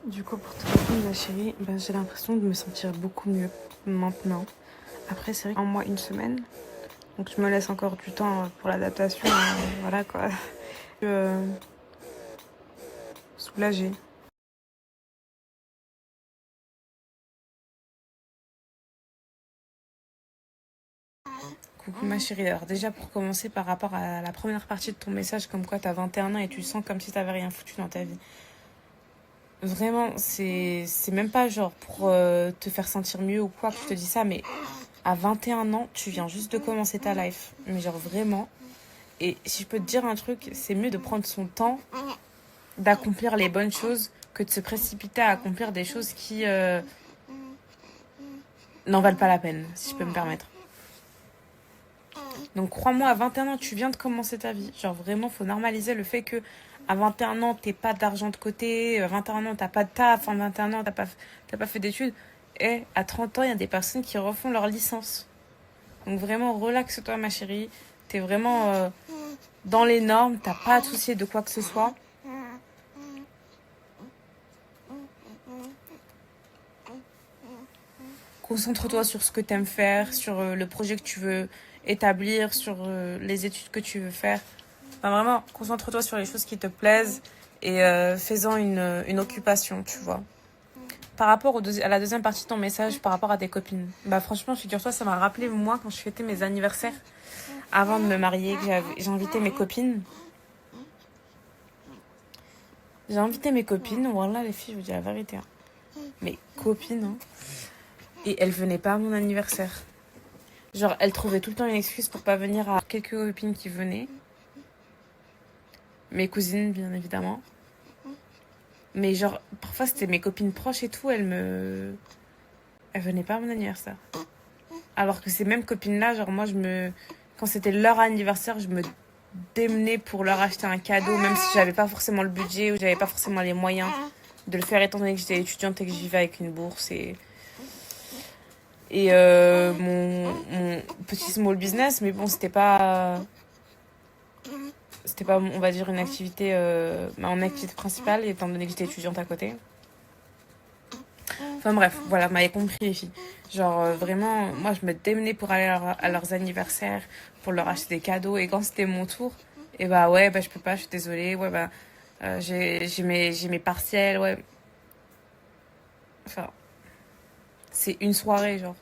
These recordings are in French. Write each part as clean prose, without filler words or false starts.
Du coup, pour te répondre, ma chérie, j'ai l'impression de me sentir beaucoup mieux maintenant. Après, c'est vrai qu'en moi, une semaine, donc je me laisse encore du temps pour l'adaptation. Voilà quoi. Euh, Soulagée. Coucou ma chérie. Alors déjà pour commencer par rapport à la première partie de ton message comme quoi t'as 21 ans et tu sens comme si t'avais rien foutu dans ta vie. Vraiment, c'est même pas genre pour te faire sentir mieux ou quoi que je te dis ça, mais à 21 ans, tu viens juste de commencer ta life. Mais genre vraiment. Et si je peux te dire un truc, c'est mieux de prendre son temps d'accomplir les bonnes choses que de se précipiter à accomplir des choses qui n'en valent pas la peine, si je peux me permettre. Donc crois-moi, à 21 ans, tu viens de commencer ta vie. Genre vraiment, faut normaliser le fait que à 21 ans, t'es pas d'argent de côté, à 21 ans, t'as pas de taf, à 21 ans, t'as pas fait d'études. Et à 30 ans, il y a des personnes qui refont leur licence. Donc vraiment, relaxe-toi, ma chérie. T'es vraiment dans les normes, t'as pas à te soucier de quoi que ce soit. Concentre-toi sur ce que t'aimes faire, sur le projet que tu veux établir, sur les études que tu veux faire. Enfin, vraiment, concentre-toi sur les choses qui te plaisent et fais-en une occupation, tu vois. Par rapport à la deuxième partie de ton message, par rapport à tes copines, franchement, figure-toi, ça m'a rappelé moi quand je fêtais mes anniversaires avant de me marier, que j'ai invité mes copines. J'ai invité mes copines, voilà les filles, je vous dis la vérité. Hein. Mes copines, hein. Et elles venaient pas à mon anniversaire. Genre, elles trouvaient tout le temps une excuse pour pas venir à quelques copines qui venaient. Mes cousines, bien évidemment. Mais genre, parfois c'était mes copines proches et tout, elles venaient pas à mon anniversaire. Alors que ces mêmes copines-là, genre moi, quand c'était leur anniversaire, je me démenais pour leur acheter un cadeau, même si j'avais pas forcément le budget ou j'avais pas forcément les moyens de le faire étant donné que j'étais étudiante et que je vivais avec une bourse et mon petit small business. Mais bon, c'était pas, on va dire, une activité, mon activité principale, étant donné que j'étais étudiante à côté. Enfin bref, voilà, vous m'avez compris les filles. Genre vraiment, moi je me démenais pour aller à leurs anniversaires, pour leur acheter des cadeaux. Et quand c'était mon tour, et ouais, je peux pas, je suis désolée. Ouais, j'ai mes partiels, ouais. Enfin, c'est une soirée, genre.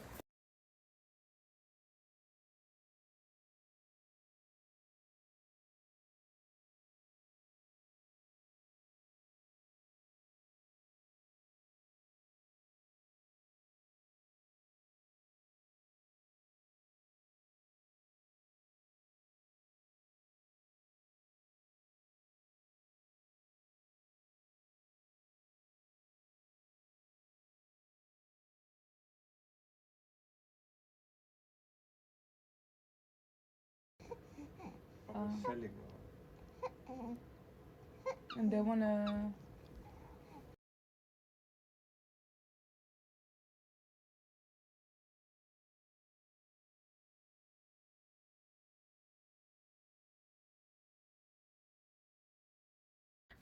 And they wanna...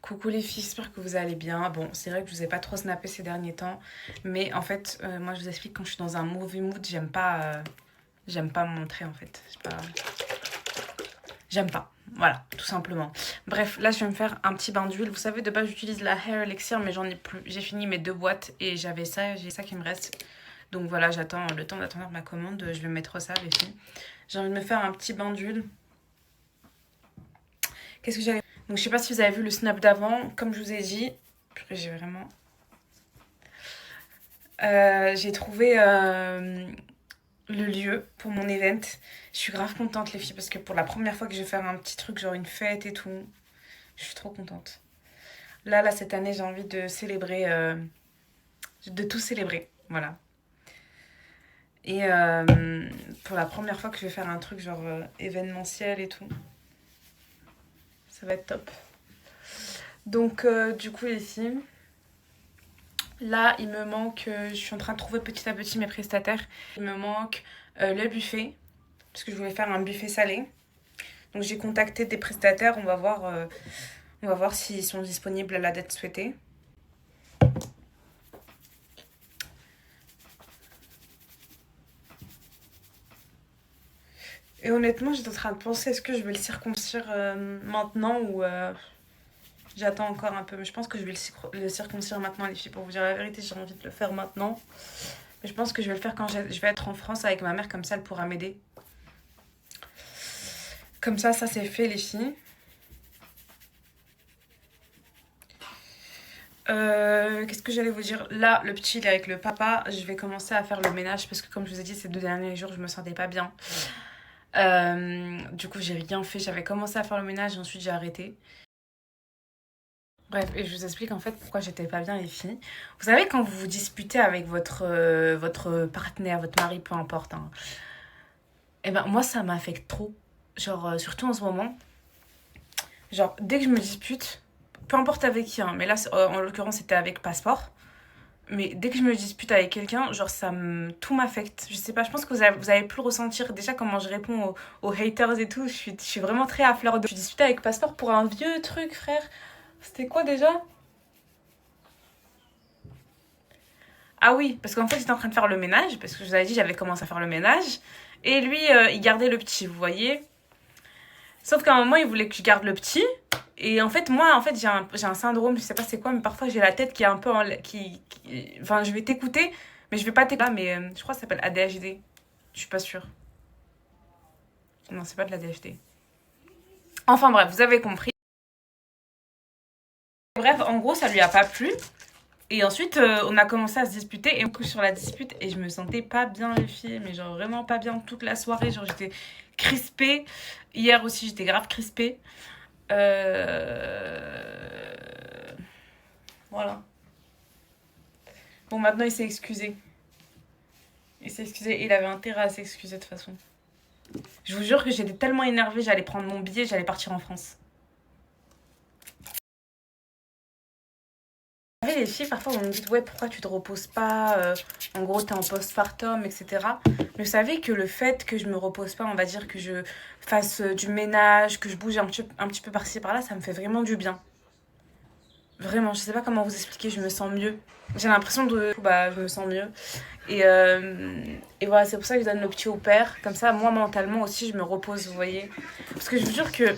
Coucou les filles, j'espère que vous allez bien. Bon, c'est vrai que je vous ai pas trop snappé ces derniers temps, mais en fait, moi je vous explique, quand je suis dans un mauvais mood, j'aime pas me montrer en fait. J'aime pas. Voilà, tout simplement. Bref, là, je vais me faire un petit bain d'huile. Vous savez, de base, j'utilise la Hair Elixir, mais j'en ai plus. J'ai fini mes 2 boîtes et j'ai ça qui me reste. Donc voilà, j'attends le temps d'attendre ma commande. Je vais mettre ça, les filles. J'ai envie de me faire un petit bain d'huile. Qu'est-ce que j'avais... Donc, je sais pas si vous avez vu le snap d'avant. Comme je vous ai dit, j'ai vraiment... j'ai trouvé le lieu pour mon event. Je suis grave contente, les filles, parce que pour la première fois que je vais faire un petit truc, genre une fête et tout, je suis trop contente. Là, cette année, j'ai envie de célébrer, de tout célébrer, voilà. Et pour la première fois que je vais faire un truc genre événementiel et tout, ça va être top. Donc, du coup, ici, là, il me manque, je suis en train de trouver petit à petit mes prestataires. Il me manque le buffet, parce que je voulais faire un buffet salé. Donc, j'ai contacté des prestataires, on va voir s'ils sont disponibles à la date souhaitée. Et honnêtement, j'étais en train de penser, est-ce que je vais le circoncire maintenant ou j'attends encore un peu. Mais je pense que je vais le circoncire maintenant, les filles. Pour vous dire la vérité, j'ai envie de le faire maintenant. Mais je pense que je vais le faire quand je vais être en France avec ma mère, comme ça elle pourra m'aider. Comme ça c'est fait, les filles. Qu'est-ce que j'allais vous dire? Là, le petit, il est avec le papa. Je vais commencer à faire le ménage parce que, comme je vous ai dit, ces 2 derniers jours, je me sentais pas bien. Du coup, j'ai rien fait. J'avais commencé à faire le ménage et ensuite j'ai arrêté. Bref, et je vous explique en fait pourquoi j'étais pas bien, les filles. Vous savez, quand vous vous disputez avec votre partenaire, votre mari, peu importe, hein, et ben moi, ça m'affecte trop. Genre, surtout en ce moment. Genre, dès que je me dispute, peu importe avec qui, hein, mais là, en l'occurrence, c'était avec Passeport. Mais dès que je me dispute avec quelqu'un, genre, tout m'affecte. Je sais pas, je pense que vous avez pu le ressentir déjà comment je réponds aux haters et tout. Je suis vraiment très à fleur de. Je discutais avec Passeport pour un vieux truc, frère. C'était quoi déjà? Ah oui, parce qu'en fait, j'étais en train de faire le ménage, parce que je vous avais dit, j'avais commencé à faire le ménage. Et lui, il gardait le petit, vous voyez. Sauf qu'à un moment, il voulait que je garde le petit. Et en fait, moi, en fait, j'ai un syndrome, je sais pas c'est quoi, mais parfois j'ai la tête qui est un peu enfin, je vais t'écouter, mais je vais pas t'écouter. Mais je crois que ça s'appelle ADHD. Je suis pas sûre. Non, c'est pas de l'ADHD. Enfin bref, vous avez compris. Bref, en gros, ça lui a pas plu. Et ensuite, on a commencé à se disputer et on couche sur la dispute et je me sentais pas bien, les filles, mais genre vraiment pas bien toute la soirée. Genre, j'étais crispée. Hier aussi, j'étais grave crispée. Voilà. Bon, maintenant, il s'est excusé. Il s'est excusé et il avait intérêt à s'excuser de toute façon. Je vous jure que j'étais tellement énervée, j'allais prendre mon billet, j'allais partir en France. Vous savez, les filles, parfois, on me dit, ouais, pourquoi tu te reposes pas en gros, t'es en postpartum, etc. Mais vous savez que le fait que je me repose pas, on va dire que je fasse du ménage, que je bouge un petit peu par-ci par-là, ça me fait vraiment du bien. Vraiment, je sais pas comment vous expliquer, je me sens mieux. J'ai l'impression de. Bah, je me sens mieux. Et voilà, c'est pour ça que je donne le petit au père. Comme ça, moi, mentalement aussi, je me repose, vous voyez. Parce que je vous jure que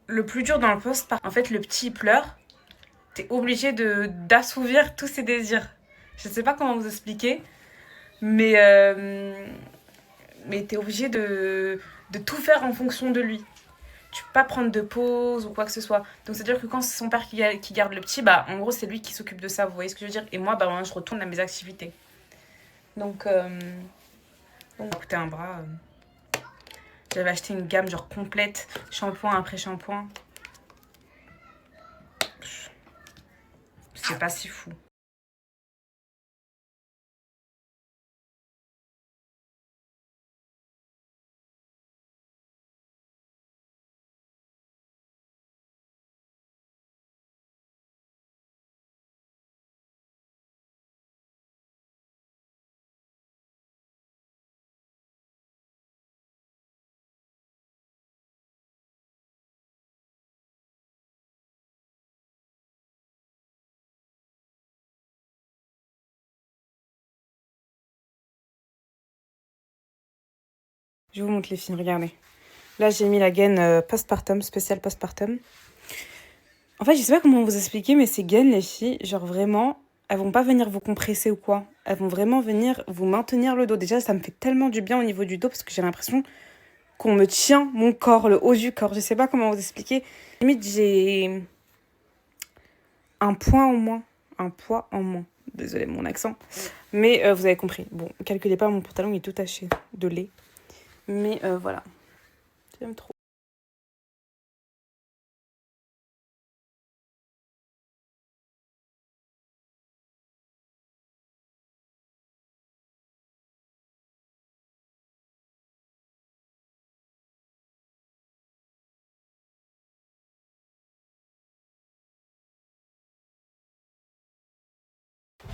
le plus dur dans le poste, en fait, le petit, il pleure. T'es obligé d'assouvir tous ses désirs. Je sais pas comment vous expliquer, mais, mais t'es obligé de tout faire en fonction de lui. Tu peux pas prendre de pause ou quoi que ce soit. Donc c'est-à-dire que quand c'est son père qui garde le petit, bah en gros c'est lui qui s'occupe de ça, vous voyez ce que je veux dire. Et moi, bah moi, je retourne à mes activités. Donc, écoutez, un bras. J'avais acheté une gamme genre complète, shampoing après shampoing. C'est pas si fou. Je vous montre les films, regardez. Là, j'ai mis la gaine postpartum, spécial postpartum. En fait, je sais pas comment vous expliquer, mais ces gaines, les filles, genre vraiment, elles vont pas venir vous compresser ou quoi. Elles vont vraiment venir vous maintenir le dos. Déjà, ça me fait tellement du bien au niveau du dos parce que j'ai l'impression qu'on me tient mon corps, le haut du corps. Je sais pas comment vous expliquer. Limite, j'ai un point en moins. Un poids en moins. Désolée mon accent. Mais vous avez compris. Bon, calculez pas, mon pantalon il est tout taché de lait. Mais voilà. J'aime trop.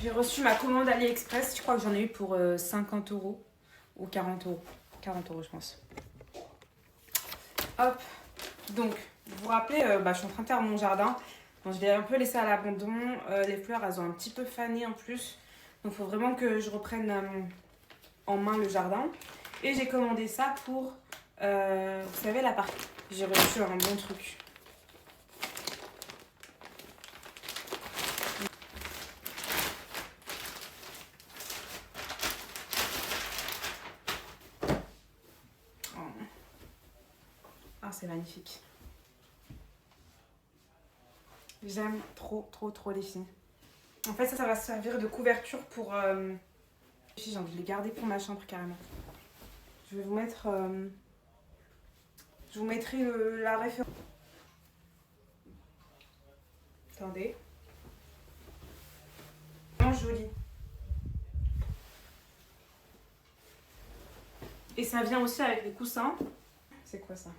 J'ai reçu ma commande AliExpress. Je crois que j'en ai eu pour 50 euros. Ou 40 euros. 40 euros, je pense. Hop. Donc, vous vous rappelez, je suis en train de faire mon jardin. Bon, je l'ai un peu laissé à l'abandon. Les fleurs, elles ont un petit peu fané en plus. Donc, il faut vraiment que je reprenne en main le jardin. Et j'ai commandé ça pour, vous savez, la partie. J'ai reçu un bon truc. Oh. Ah, c'est magnifique. J'aime trop, trop, trop les filles. En fait, ça va servir de couverture pour... J'ai envie de les garder pour ma chambre carrément. Je vais vous mettre... je vous mettrai la référence. Attendez. Vraiment joli. Et ça vient aussi avec les coussins. C'est quoi ça?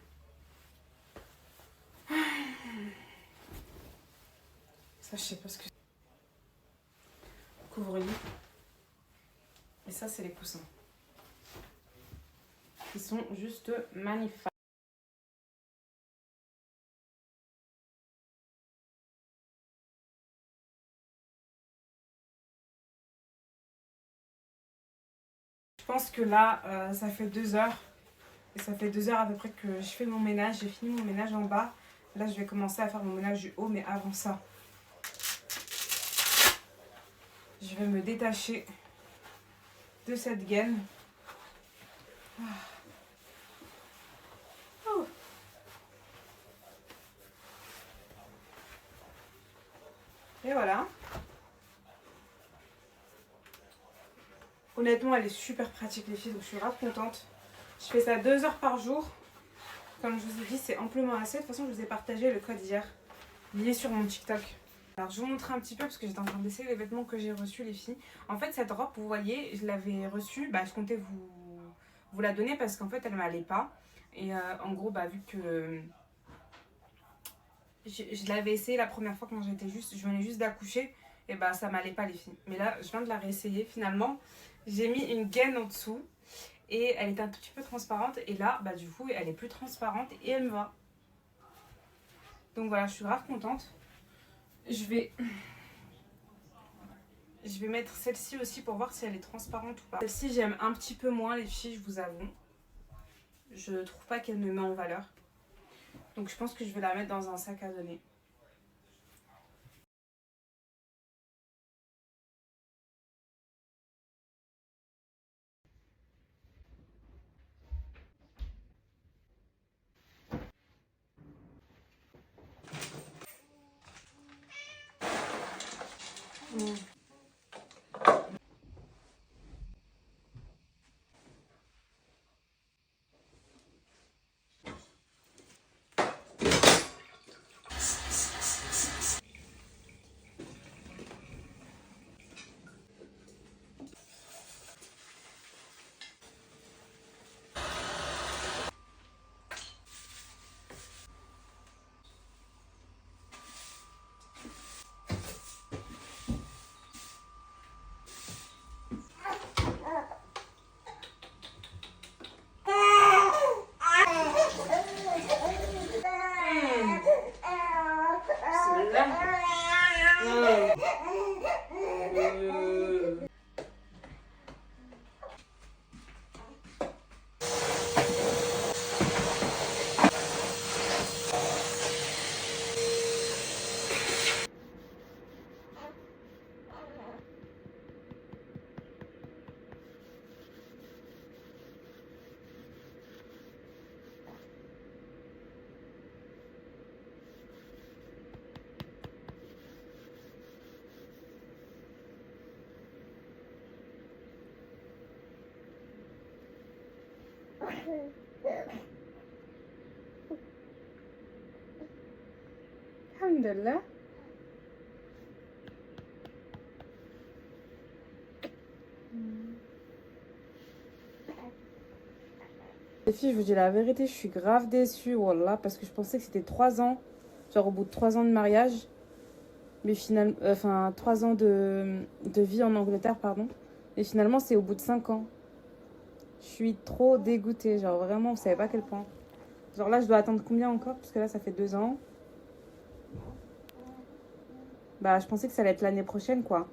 Ça, je sais pas ce que c'est. Couvre-lit. Et ça, c'est les coussins. Ils sont juste magnifiques. Je pense que là, ça fait 2 heures. Et ça fait 2 heures à peu près que je fais mon ménage. J'ai fini mon ménage en bas. Là, je vais commencer à faire mon ménage du haut. Mais avant ça, je vais me détacher de cette gaine. Oh. Et voilà. Honnêtement, elle est super pratique les filles, donc je suis grave contente. Je fais ça 2 heures par jour. Comme je vous ai dit, c'est amplement assez. De toute façon, je vous ai partagé le code hier. Il est sur mon TikTok. Alors, je vous montre un petit peu parce que j'étais en train d'essayer les vêtements que j'ai reçus, les filles. En fait, cette robe, vous voyez, je l'avais reçue. Je comptais vous la donner parce qu'en fait, elle m'allait pas. Et en gros, vu que je l'avais essayé la première fois quand je venais juste d'accoucher, et ça m'allait pas, les filles. Mais là, je viens de la réessayer finalement. J'ai mis une gaine en dessous. Et elle est un tout petit peu transparente. Et là, du coup, elle est plus transparente et elle me va. Donc voilà, je suis grave contente. Je vais mettre celle-ci aussi pour voir si elle est transparente ou pas. Celle-ci, j'aime un petit peu moins les filles, je vous avoue. Je trouve pas qu'elle me met en valeur. Donc je pense que je vais la mettre dans un sac à donner. Alhamdulillah. Les filles, je vous dis la vérité, je suis grave déçue, wallah, parce que je pensais que c'était 3 ans, genre au bout de 3 ans de mariage, mais finalement, 3 ans de vie en Angleterre, pardon, et finalement c'est au bout de 5 ans. Je suis trop dégoûtée, genre vraiment, vous savez pas à quel point. Genre là, je dois attendre combien encore? Parce que là, ça fait 2 ans. Je pensais que ça allait être l'année prochaine, quoi.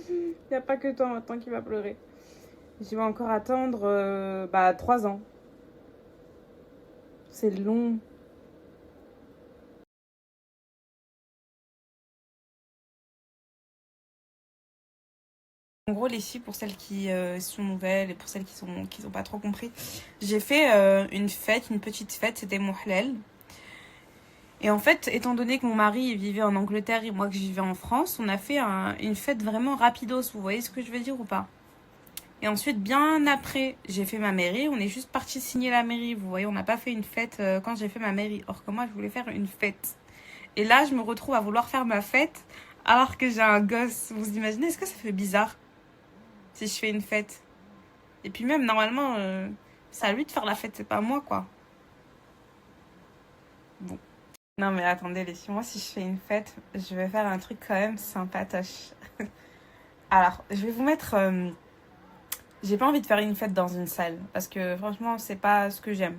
Il n'y a pas que toi maintenant qui va pleurer. Je vais encore attendre 3 ans. C'est long. En gros, les filles, pour celles qui sont nouvelles et pour celles qui sont pas trop compris, j'ai fait une petite fête, c'était mon halal. Et en fait, étant donné que mon mari vivait en Angleterre et moi que je vivais en France, on a fait une fête vraiment rapidos, vous voyez ce que je veux dire ou pas? Et ensuite, bien après, j'ai fait ma mairie, on est juste parti signer la mairie, vous voyez, on n'a pas fait une fête quand j'ai fait ma mairie. Or que moi, je voulais faire une fête. Et là, je me retrouve à vouloir faire ma fête alors que j'ai un gosse. Vous imaginez, est-ce que ça fait bizarre si je fais une fête? Et puis même, normalement, c'est à lui de faire la fête, c'est pas moi, quoi. Bon. Non, mais attendez, les filles, moi, si je fais une fête, je vais faire un truc quand même sympatoche. Alors, je vais vous mettre... j'ai pas envie de faire une fête dans une salle, parce que franchement, c'est pas ce que j'aime.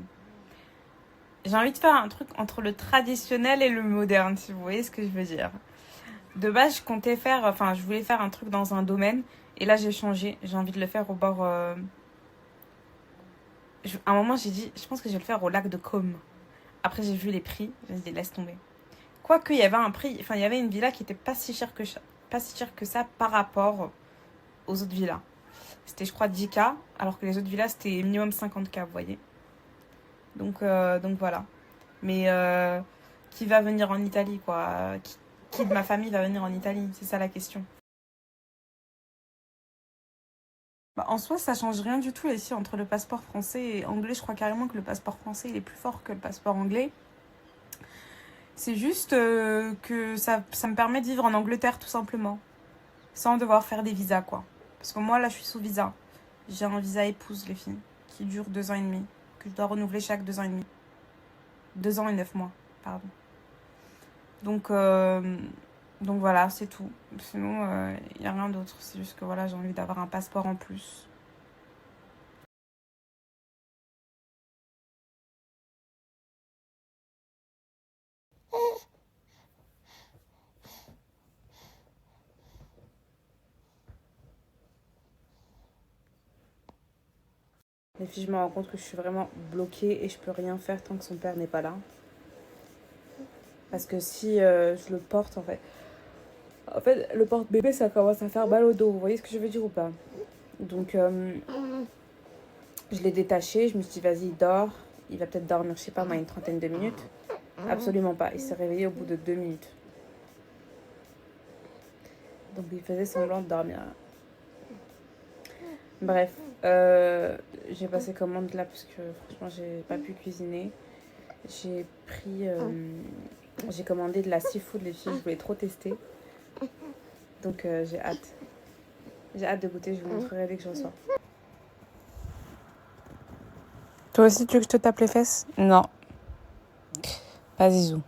J'ai envie de faire un truc entre le traditionnel et le moderne, si vous voyez ce que je veux dire. De base, je voulais faire un truc dans un domaine, et là, j'ai changé. J'ai envie de le faire au bord... À un moment, j'ai dit, je pense que je vais le faire au lac de Côme. Après, j'ai vu les prix, j'ai dit, laisse tomber. Quoique, il y avait un prix, enfin, il y avait une villa qui était pas si chère que ça par rapport aux autres villas. C'était, je crois, 10K, alors que les autres villas, c'était minimum 50K, vous voyez. Donc voilà. Mais qui va venir en Italie, quoi? Qui de ma famille va venir en Italie? C'est ça la question. Bah, en soi, ça change rien du tout ici entre le passeport français et anglais. Je crois carrément que le passeport français il est plus fort que le passeport anglais. C'est juste que ça me permet de vivre en Angleterre tout simplement. Sans devoir faire des visas, quoi. Parce que moi, là, je suis sous visa. J'ai un visa épouse, les filles, qui dure 2 ans et demi. Que je dois renouveler chaque 2 ans et demi. 2 ans et 9 mois, pardon. Donc, euh, donc voilà, c'est tout. Sinon, il n'y a rien d'autre. C'est juste que voilà, j'ai envie d'avoir un passeport en plus. Les filles, je me rends compte que je suis vraiment bloquée et je peux rien faire tant que son père n'est pas là. Parce que si je le porte, en fait, le porte-bébé, ça commence à faire mal au dos. Vous voyez ce que je veux dire ou pas? Donc, je l'ai détaché. Je me suis dit, vas-y, dors. Il va peut-être dormir, je sais pas, moi, une trentaine de minutes. Absolument pas. Il s'est réveillé au bout de 2 minutes. Donc, il faisait semblant de dormir. Bref, j'ai passé commande là parce que franchement, j'ai pas pu cuisiner. J'ai pris. J'ai commandé de la seafood, les filles. Je voulais trop tester. Donc, j'ai hâte. J'ai hâte de goûter. Je vous montrerai dès que j'en sors. Toi aussi, tu veux que je te tape les fesses? Non. Pas zizou.